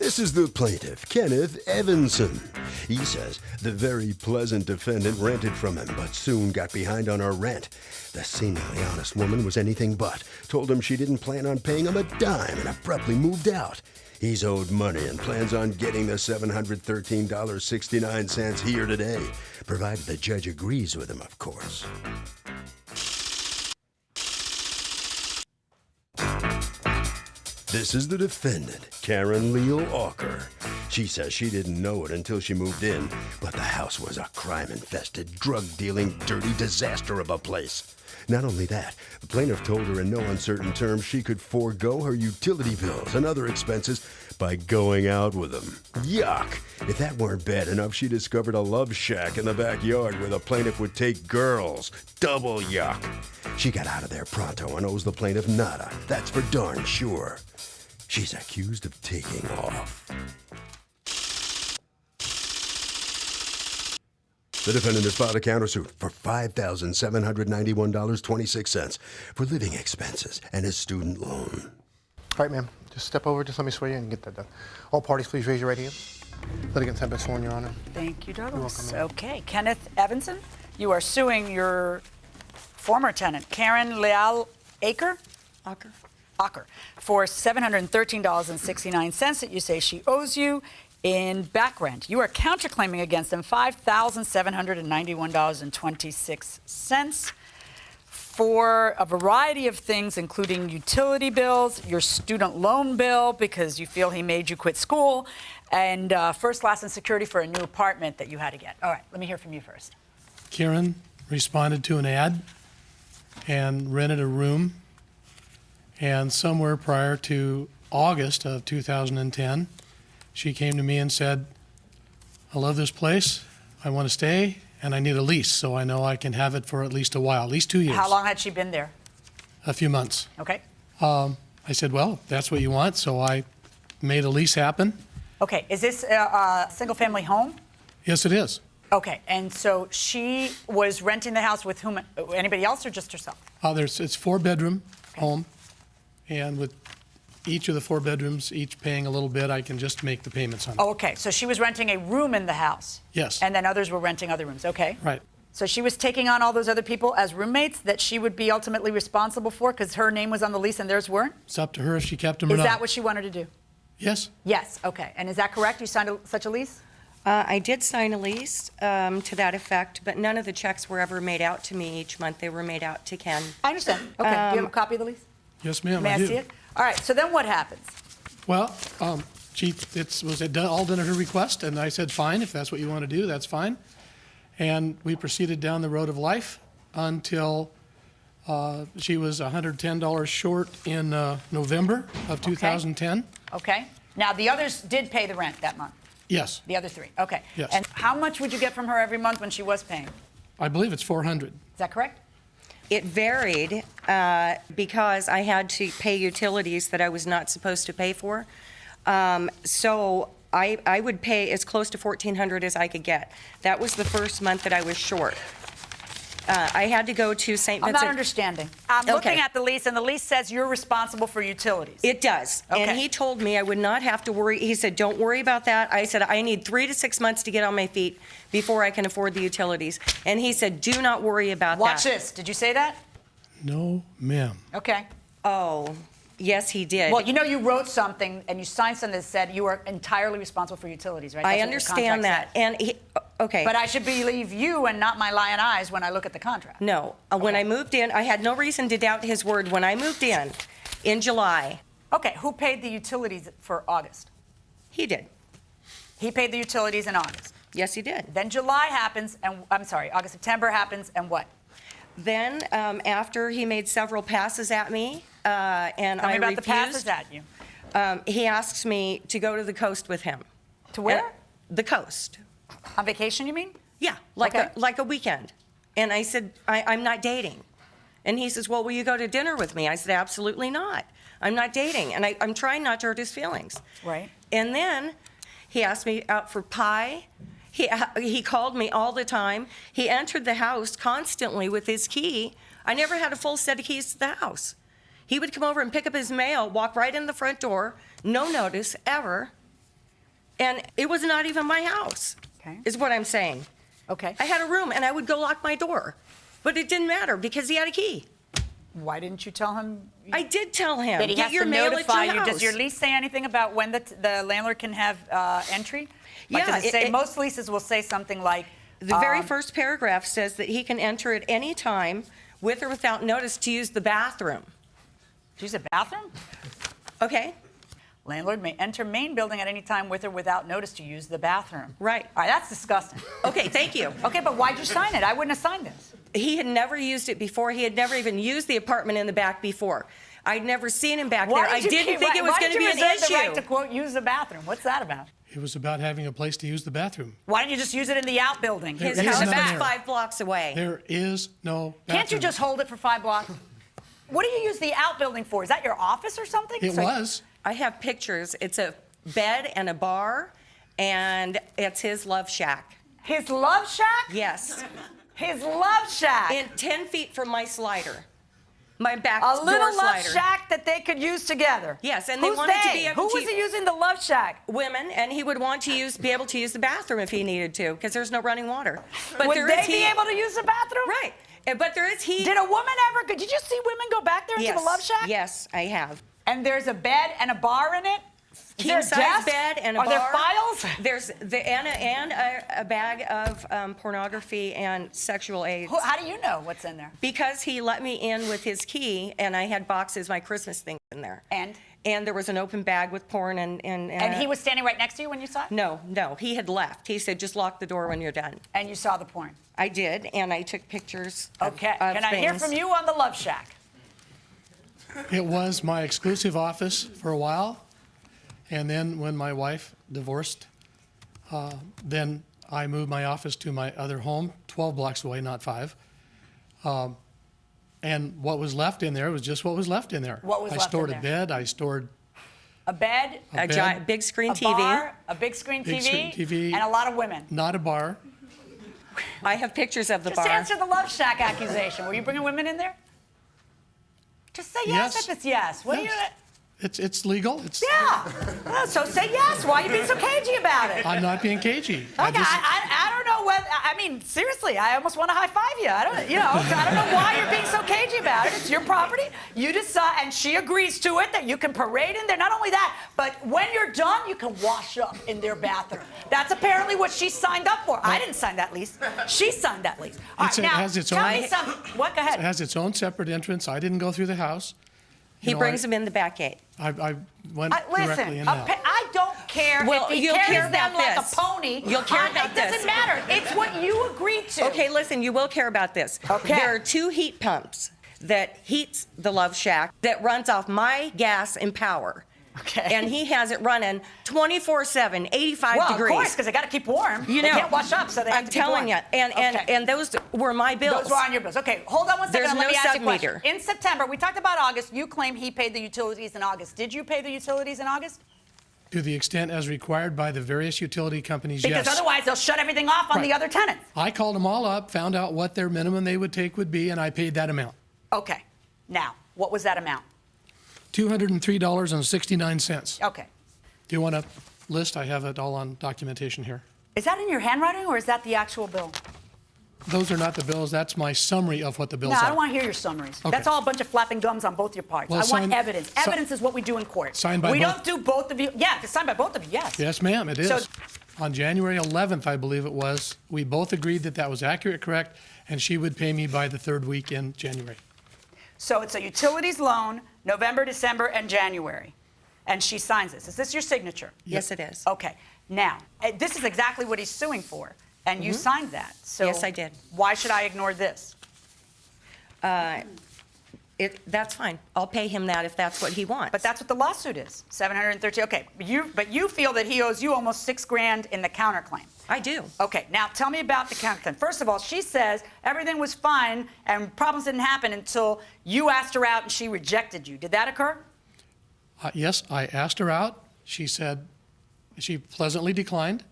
This is the plaintiff, Kenneth Evanson. He says the very pleasant defendant rented from him, but soon got behind on her rent. The seemingly honest woman was anything but, told him she didn't plan on paying him a dime, and abruptly moved out. He's owed money and plans on getting the $713.69 here today, provided the judge agrees with him, of course. This is the defendant, Karen Leal Walker. She says she didn't know it until she moved in, but the house was a crime-infested, drug-dealing, dirty disaster of a place. Not only that, the plaintiff told her in no uncertain terms she could forego her utility bills and other expenses by going out with him. Yuck! If that weren't bad enough, she discovered a love shack in the backyard where the plaintiff would take girls. Double yuck! She got out of there pronto and owes the plaintiff nada. That's for darn sure. She's accused of taking off. The defendant has filed a countersuit for $5,791.26 for living expenses and his student loan. All right, ma'am. Just step over. Just let me swear you in and get that done. All parties, please raise your right hand. Litigants have been sworn, Your Honor. Thank you, Douglas. You're welcome, Okay, Kenneth Evanson, you are suing your former tenant, Karen Leal Aker, for $713.69 that you say she owes you in back rent. You are counterclaiming against them $5,791.26 for a variety of things, including utility bills, your student loan bill because you feel he made you quit school, and first, last, and security for a new apartment that you had to get. All right, let me hear from you first. Karen responded to an ad and rented a room, and somewhere prior to August of 2010, she came to me and said, I love this place, I want to stay, and I need a lease, so I know I can have it for at least a while, at least 2 years. How long had she been there? A few months. Okay. I said, well, that's what you want, so I made a lease happen. Okay, is this a single-family home? Yes, it is. Okay, and so she was renting the house with whom? Anybody else or just herself? It's 4-bedroom home, and with each of the 4 bedrooms, each paying a little bit, I can just make the payments on it. Oh, okay, so she was renting a room in the house? Yes. And then others were renting other rooms, okay. Right. So she was taking on all those other people as roommates that she would be ultimately responsible for because her name was on the lease and theirs weren't? It's up to her if she kept them or Is not. that what she wanted to do? Yes. Yes, okay. And is that correct? You signed such a lease? I did sign a lease to that effect, but none of the checks were ever made out to me each month. They were made out to Ken. I understand. Okay, do you have a copy of the lease? Yes, ma'am, May I do. see it? All right, so then what happens? Well, it was all done at her request, and I said, fine, if that's what you want to do, that's fine. And we proceeded down the road of life until she was $110 short in November of 2010. Okay. Now, the others did pay the rent that month? Yes. The other 3, okay. Yes. And how much would you get from her every month when she was paying? I believe it's $400. Is that correct? It varied because I had to pay utilities that I was not supposed to pay for. So I would pay as close to $1,400 as I could get. That was the first month that I was short. I had to go to St. I'm Vincent. not understanding. I'm looking at the lease, and the lease says you're responsible for utilities. It does. Okay. And he told me I would not have to worry. He said, don't worry about that. I said, I need 3 to 6 months to get on my feet before I can afford the utilities. And he said, do not worry about Watch that. this. Did you say that? No, ma'am. Okay. Oh, yes, he did. Well, you know you wrote something, and you signed something that said you are entirely responsible for utilities, right? I That's what your understand contract that. said. And okay. But I should believe you and not my lying eyes when I look at the contract. No. When I moved in, I had no reason to doubt his word. When I moved in July. Okay, who paid the utilities for August? He did. He paid the utilities in August. Yes, he did. Then July happens, and I'm sorry, August, September happens, and what? Then, after he made several passes at me, and Tell me I about refused, the passes at you. he asked me to go to the coast with him. To where? The coast. On vacation, you mean? Yeah, like Okay. a weekend. And I said, I'm not dating. And he says, well, will you go to dinner with me? I said, absolutely not. I'm not dating. And I'm trying not to hurt his feelings. Right. And then he asked me out for pie. He called me all the time. He entered the house constantly with his key. I never had a full set of keys to the house. He would come over and pick up his mail, walk right in the front door, no notice, ever. And it was not even my house, Okay. is what I'm saying. Okay. I had a room, and I would go lock my door. But it didn't matter because he had a key. Why didn't you tell him? I did tell him, That he get has your to mail at notify your you. house. Does your lease say anything about when the landlord can have entry? Like, Yeah, does it say, it- most leases will say something like, The very first paragraph says that he can enter at any time with or without notice to use the bathroom. use a bathroom? Okay? Landlord may enter main building at any time with or without notice to use the bathroom. Right. All right, that's disgusting. Okay, thank you. Okay, but why'd you sign it? I wouldn't have signed this. He had never used it before. He had never even used the apartment in the back before. I'd never seen him back there. I didn't think it was going to be an Why did you reserve the right issue. to, quote, use the bathroom? What's that about? It was about having a place to use the bathroom. Why didn't you just use it in the outbuilding? His There is house was nothing there. 5 blocks away. There is no bathroom. Can't you just hold it for 5 blocks? What do you use the outbuilding for? Is that your office or something? It was. I have pictures. It's a bed and a bar, and it's his love shack. His love shack? Yes. His love shack. In 10 feet from my slider. My back A door little love slider. shack that they could use together. Yes, and they Who's wanted to they? be able Who to- was he using the love shack? Women, and he would want to be able to use the bathroom if he needed to, because there's no running water. But Would there they is be heat. able to use the bathroom? Right. But there is heat. Did a woman ever? Did you see women go back there yes. into the love shack? Yes, I have. And there's a bed and a bar in it. Is there a King-size desk? bed and a Are bar. there files? There's a bag of pornography and sexual aids. How do you know what's in there? Because he let me in with his key, and I had boxes, my Christmas things in there. And there was an open bag with porn and And he was standing right next to you when you saw it? No, he had left. He said, just lock the door when you're done. And you saw the porn? I did, and I took pictures Okay. of Can I hear things. from you on the love shack? It was my exclusive office for a while. And then when my wife divorced, then I moved my office to my other home, 12 blocks away, not 5. And what was left in there was just what was left in there. What was I left stored in a there? bed. I stored A bed, A bed, giant, big screen a TV. bar, a big screen Big screen TV. and a lot of women. not a bar. I have pictures of the Just bar. answer the love shack accusation. Were you bringing women in there? Just say yes, Yes. if it's yes. What Yes. are you? It's legal. It's. Yeah. Well, so say yes. Why are you being so cagey about it? I'm not being cagey. Okay, I don't know what. I mean, seriously, I almost want to high five you. I don't know why you're being so cagey about it. It's your property. You decide, and she agrees to it that you can parade in there. Not only that, but when you're done, you can wash up in their bathroom. That's apparently what she signed up for. I didn't sign that lease. She signed that lease. All right, It now has its tell own- me some. What? Go It ahead. has its own separate entrance. I didn't go through the house. He You know, brings them in the back gate. I went directly Listen, in and out. I don't care Well, if he you'll carries care them about like this. a pony. You'll care about It this. doesn't matter. It's what you agreed to. Okay, listen, you will care about this. Okay. There are 2 heat pumps that heats the love shack that runs off my gas and power. Okay. And he has it running 24/7, 85 Well, degrees. of course, because they got to keep warm. You They know, can't wash up, so they have I'm to keep telling you, warm. and Okay. those were my bills. Those were on your bills. Okay, hold on one second. There's and let no me ask you a question. sub-meter. In September, we talked about August. You claim he paid the utilities in August. Did you pay the utilities in August? To the extent as required by the various utility companies, Because yes. otherwise, they'll shut everything off on the Right. other tenants. I called them all up, found out what their minimum they would take would be, and I paid that amount. Okay. Now, what was that amount? $203.69. Okay. Do you want a list? I have it all on documentation here. Is that in your handwriting, or is that the actual bill? Those are not the bills. That's my summary of what the bills No, are. I don't want to hear your summaries. Okay. That's all a bunch of flapping gums on both your parts. Well, I want signed- evidence. si- Evidence is what we do in court. Signed by we both- don't do both of you. Yeah, if it's signed by both of you, yes. Yes, ma'am, it is. So- On January 11th, I believe it was, we both agreed that that was accurate, correct, and she would pay me by the 3rd week in January. So it's a utilities loan, November, December, and January. And she signs this. Is this your signature? Yes, it is. Okay. Now, this is exactly what he's suing for. And you signed that. So Yes, I did. Why should I ignore this? That's fine. I'll pay him that if that's what he wants. But that's what the lawsuit is, $713. Okay, but you feel that he owes you almost $6,000 in the counterclaim. I do. Okay, now tell me about the counterclaim. First of all, she says everything was fine and problems didn't happen until you asked her out and she rejected you. Did that occur? Yes, I asked her out. She said, she pleasantly declined.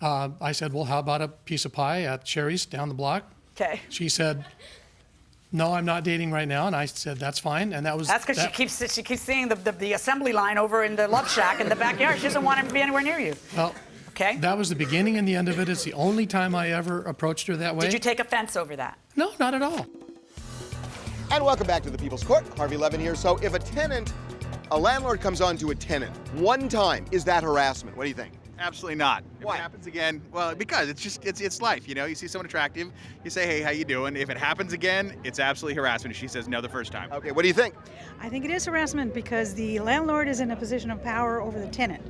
I said, well, how about a piece of pie at Sherry's down the block? Okay. She said, no, I'm not dating right now. And I said, that's fine. And that was... That's because she keeps seeing the assembly line over in the love shack in the backyard. She doesn't want him to be anywhere near you. Well, okay. That was the beginning and the end of it. It's the only time I ever approached her that way. Did you take offense over that? No, not at all. And welcome back to the People's Court. Harvey Levin here. So if a landlord comes on to a tenant one time, is that harassment? What do you think? Absolutely not. Why? If it happens again, well, because it's life, you know? You see someone attractive, you say, hey, how you doing? If it happens again, it's absolutely harassment if she says no the first time. Okay, what do you think? I think it is harassment because the landlord is in a position of power over the tenant.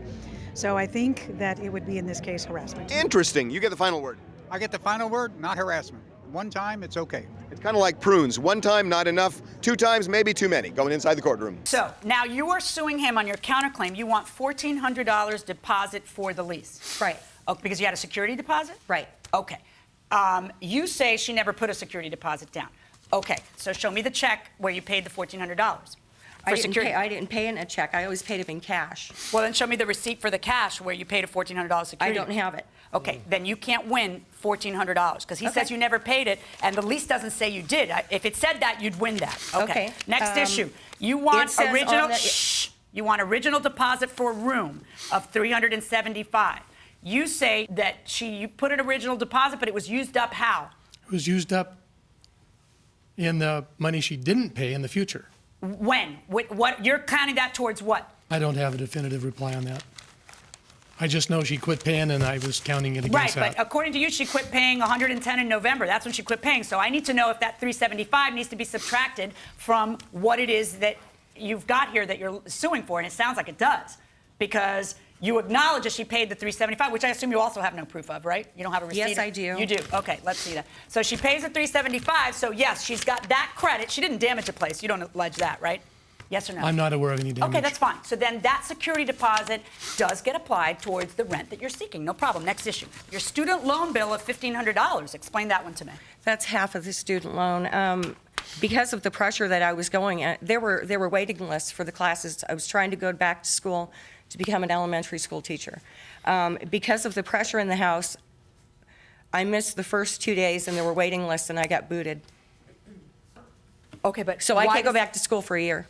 So I think that it would be, in this case, harassment. Interesting. You get the final word. I get the final word, not harassment. One time, it's okay. It's kind of like prunes. One time, not enough. Two times, maybe too many. Going inside the courtroom. So now you are suing him on your counterclaim. You want $1,400 deposit for the lease. Right. Oh, because you had a security deposit? Right. Okay. You say she never put a security deposit down. Okay, so show me the check where you paid the $1,400 for security. I didn't pay in a check. I always paid it in cash. Well, then show me the receipt for the cash where you paid a $1,400 security. I don't have it. Okay, then you can't win $1,400 because he says you never paid it, and the lease doesn't say you did. If it said that, you'd win that. Okay. Next issue. You want original. Shh. You want original deposit for a room of $375. You say that you put an original deposit, but it was used up how? It was used up in the money she didn't pay in the future. When? What? You're counting that towards what? I don't have a definitive reply on that. I just know she quit paying, and I was counting it against that. Right, but according to you, she quit paying $110 in November. That's when she quit paying. So I need to know if that $375 needs to be subtracted from what it is that you've got here that you're suing for, and it sounds like it does, because you acknowledge that she paid the $375, which I assume you also have no proof of, right? You don't have a receipt? Yes, I do. You do. Okay, let's see that. So she pays the $375. So yes, she's got that credit. She didn't damage a place. You don't allege that, right? Yes or no? I'm not aware of any damage. Okay, that's fine. So then that security deposit does get applied towards the rent that you're seeking. No problem. Next issue. Your student loan bill of $1,500. Explain that one to me. That's half of the student loan. Because of the pressure that I was going at, there were waiting lists for the classes. I was trying to go back to school to become an elementary school teacher. Because of the pressure in the house, I missed the first 2 days, and there were waiting lists, and I got booted. Okay, but So I can't go back to school for a year.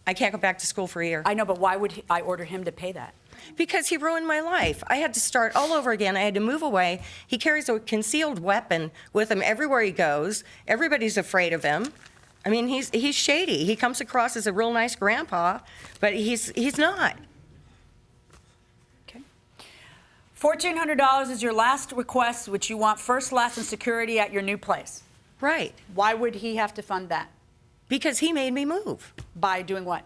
I can't go back to school for a year. I know, but why would I order him to pay that? Because he ruined my life. I had to start all over again. I had to move away. He carries a concealed weapon with him everywhere he goes. Everybody's afraid of him. I mean, he's shady. He comes across as a real nice grandpa, but he's not. Okay. $1,400 is your last request, which you want first, last, and security at your new place. Right. Why would he have to fund that? Because he made me move. By doing what?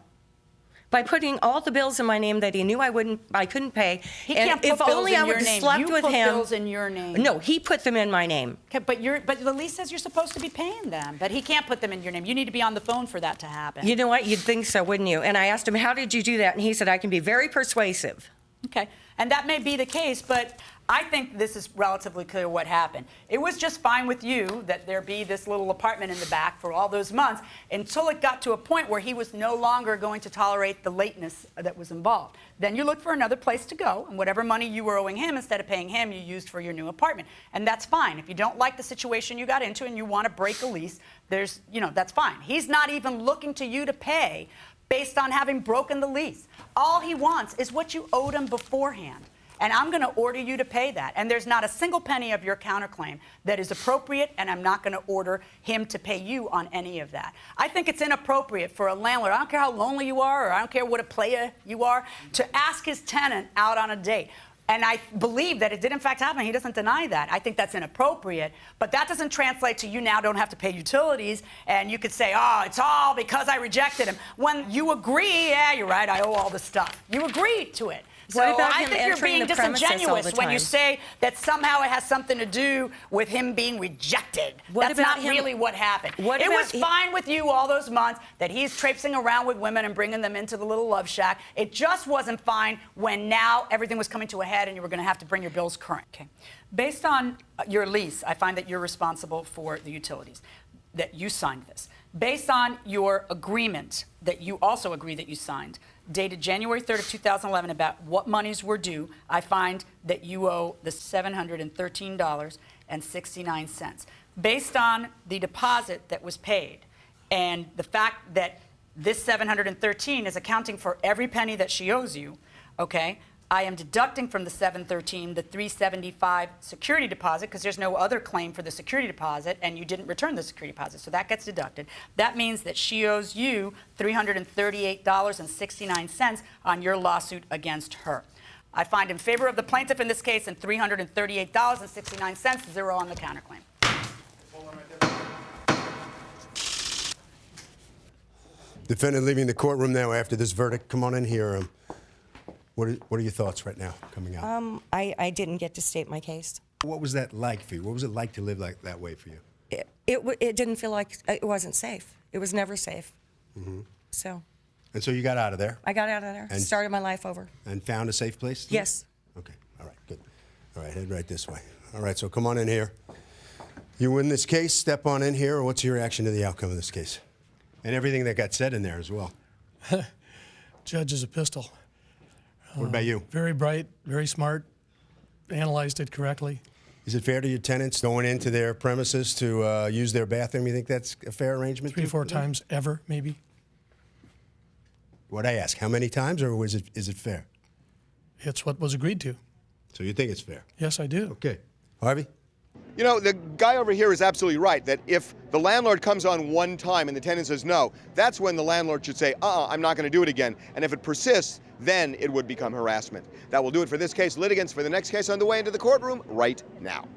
By putting all the bills in my name that he knew I couldn't pay. He and can't put if bills only in I would your have name. slept You with put him. bills in your name. No, he put them in my name. Okay, but the lease says you're supposed to be paying them, but he can't put them in your name. You need to be on the phone for that to happen. You know what? You'd think so, wouldn't you? And I asked him, how did you do that? And he said, I can be very persuasive. Okay, and that may be the case, but I think this is relatively clear what happened. It was just fine with you that there be this little apartment in the back for all those months until it got to a point where he was no longer going to tolerate the lateness that was involved. Then you looked for another place to go, and whatever money you were owing him, instead of paying him, you used for your new apartment. And that's fine. If you don't like the situation you got into and you want to break a lease, that's fine. He's not even looking to you to pay based on having broken the lease. All he wants is what you owed him beforehand. And I'm going to order you to pay that. And there's not a single penny of your counterclaim that is appropriate, and I'm not going to order him to pay you on any of that. I think it's inappropriate for a landlord, I don't care how lonely you are, or I don't care what a player you are, to ask his tenant out on a date. And I believe that it did in fact happen. He doesn't deny that. I think that's inappropriate. But that doesn't translate to you now don't have to pay utilities. And you could say, oh, it's all because I rejected him. When you agree, yeah, you're right, I owe all this stuff. You agreed to it. So What about I him think you're entering being the premises all disingenuous the when you time? say that somehow it has something to do with him being rejected. What That's about not him- really what happened. What It about was fine with you all those months that he's traipsing around with women and bringing them into the little love shack. It just wasn't fine when now everything was coming to a head and you were going to have to bring your bills current. Okay. Based on your lease, I find that you're responsible for the utilities, that you signed this. Based on your agreement that you also agree that you signed, dated January 3rd of 2011, about what monies were due, I find that you owe the $713.69. based on the deposit that was paid and the fact that this 713 is accounting for every penny that she owes you, okay, I am deducting from the 713 the 375 security deposit because there's no other claim for the security deposit and you didn't return the security deposit, so that gets deducted. That means that she owes you $338.69 on your lawsuit against her. I find in favor of the plaintiff in this case and $338.69, 0 on the counterclaim. Defendant leaving the courtroom now after this verdict. Come on in here. What are your thoughts right now coming out? I didn't get to state my case. What was that like for you? What was it like to live like that way for you? It didn't feel like it wasn't safe. It was never safe. Mm-hmm. So. And so you got out of there? I got out of there. And started my life over. And found a safe place? Yes. Okay. All right. Good. All right. Head right this way. All right. So come on in here. You win this case. Step on in here. What's your reaction to the outcome of this case? And everything that got said in there as well. Judge is a pistol. What about you? Very bright, very smart, analyzed it correctly. Is it fair to your tenants going into their premises to use their bathroom? You think that's a fair arrangement? 3 or 4 times ever, maybe. What'd I ask? How many times, or is it fair? It's what was agreed to. So you think it's fair? Yes, I do. Okay. Harvey? You know, the guy over here is absolutely right that if the landlord comes on one time and the tenant says no, that's when the landlord should say, I'm not going to do it again. And if it persists, then it would become harassment. That will do it for this case. Litigants for the next case on the way into the courtroom right now.